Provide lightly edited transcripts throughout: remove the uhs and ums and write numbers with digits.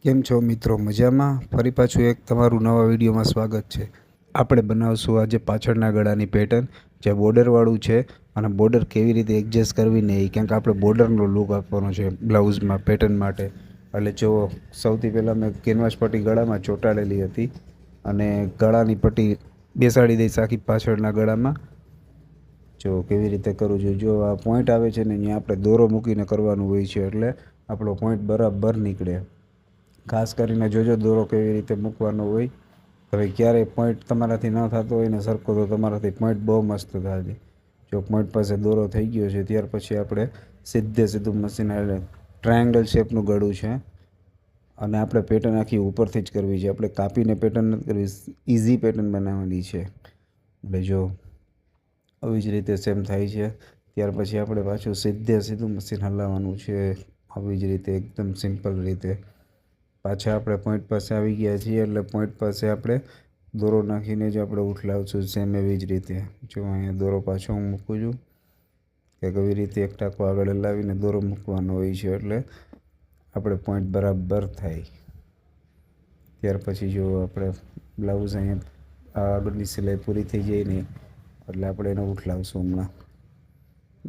કેમ છો મિત્રો? મજામાં? ફરી પાછું એક તમારું નવા વિડીયોમાં સ્વાગત છે. આપણે બનાવશું આજે પાછળના ગળાની પેટર્ન, જે બોર્ડરવાળું છે. અને બોર્ડર કેવી રીતે એડજસ્ટ કરવી ને એ, કેમ કે આપણે બોર્ડરનો લુક આપવાનો છે બ્લાઉઝમાં પેટર્ન માટે. એટલે જો સૌથી પહેલાં મેં કેનવાસ પટ્ટી ગળામાં ચોંટાડેલી હતી અને ગળાની પટ્ટી બેસાડી દઈશ આખી પાછળના ગળામાં. જો કેવી રીતે કરું છું, જો આ પોઈન્ટ આવે છે ને અહીંયા આપણે દોરો મૂકીને કરવાનું હોય છે, એટલે આપણો પોઈન્ટ બરાબર નીકળે. ખાસ કરીને જોજો દોરો કેવી રીતે મૂકવાનો હોય. હવે ક્યારેય પોઈન્ટ તમારાથી ન થતો હોય ને સરખો, તો તમારાથી પોઈન્ટ બહુ મસ્ત થાય. જો પોઈન્ટ પાસે દોરો થઈ ગયો છે ત્યાર પછી આપણે સીધું મશીન ટ્રાયેંગલ શેપનું ગળું છે અને આપણે પેટર્ન આખી ઉપરથી જ કરવી છે. આપણે કાપીને પેટર્ન નથી કરવી, ઇઝી પેટર્ન બનાવવાની છે. એટલે જો આવી જ રીતે સેમ થાય છે. ત્યાર પછી આપણે પાછું સીધું મશીન હલાવવાનું છે. આવી જ રીતે એકદમ સિમ્પલ રીતે પાછા આપણે પોઈન્ટ પાસે આવી ગયા છીએ, એટલે પોઈન્ટ પાસે આપણે દોરો નાખીને જ આપણે ઉઠલાવશું. સેમ એવી જ રીતે જો અહીંયા દોરો પાછો હું મૂકું છું કે કેવી રીતે એક ટાંકો આગળ હલાવીને દોરો મૂકવાનો હોય છે, એટલે આપણે પોઈન્ટ બરાબર થાય. ત્યાર પછી જો આપણે બ્લાઉઝ અહીંયા આગળની સિલાઈ પૂરી થઈ જાય ને એટલે આપણે એને ઉઠલાવશું. હમણાં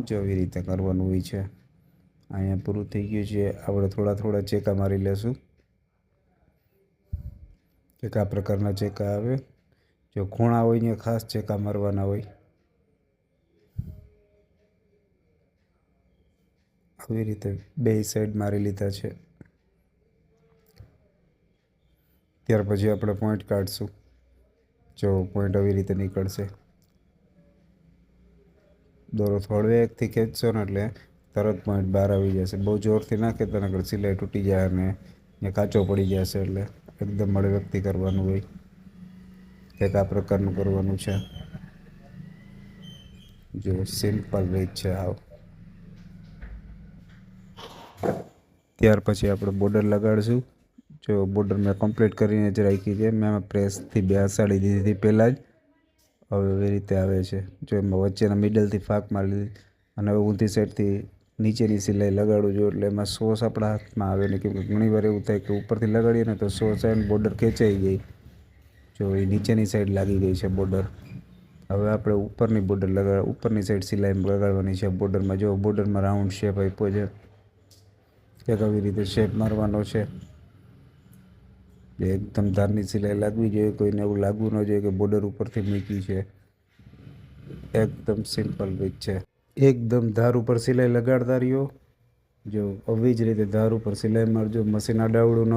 જો એવી રીતે કરવાનું હોય છે. અહીંયા પૂરું થઈ ગયું છે. આપણે થોડા ચેકા મારી લેશું. એક આ પ્રકારના ચેકા આવે. જો ખૂણા હોય ને ખાસ ચેકા મારવાના હોય. આવી રીતે બે સાઈડ મારી લીધા છે. ત્યાર પછી આપણે પોઈન્ટ કાઢશું. જો પોઈન્ટ આવી રીતે નીકળશે. દોરો થોડવે એકથી ખેંચશો ને એટલે તરત પોઈન્ટ બહાર આવી જશે. બહુ જોરથી ના ખેંચતા, નકર સિલાઈ તૂટી જાય અને કાચો પડી જશે. એટલે એકદમ હળવેકથી કરવાનું હોય. કંઈક આ પ્રકારનું કરવાનું છે. જો સિમ્પલ રીત છે આવ. ત્યાર પછી આપણે બોર્ડર લગાડીશું. જો બોર્ડર મેં કમ્પ્લીટ કરીને જ રાખી છે. મેં પ્રેસથી બેસાડી દીધી હતી પહેલાં જ. હવે એવી રીતે આવે છે. જો એમાં વચ્ચેના મિડલથી ફાંક મારી લીધી અને હવે ઊંધી સાઈડથી નીચેની સિલાઈ લગાડું છું, એટલે એમાં સોસ આપણા હાથમાં આવે ને. કેમ કે ઘણીવાર એવું થાય કે ઉપરથી લગાડીએ ને તો સોસ આવે ને બોર્ડર ખેંચાઈ જાય. જો એ નીચેની સાઈડ લાગી ગઈ છે બોર્ડર. હવે આપણે ઉપરની સાઈડ સિલાઈ લગાડવાની છે બોર્ડરમાં. જો બોર્ડરમાં રાઉન્ડ શેપ આપ્યો છે, એક આવી રીતે શેપ મારવાનો છે. એકદમ ધારની સિલાઈ લાગવી જોઈએ. કોઈને એવું લાગવું ન જોઈએ કે બોર્ડર ઉપરથી મૂકી છે. એકદમ સિમ્પલ રીત છે. એકદમ ધાર ઉપર સિલાઈ લગાડતા રહ્યો. જો આવી જ રીતે ધાર ઉપર સિલાઈ મારજો. મશીન આડાવડું ન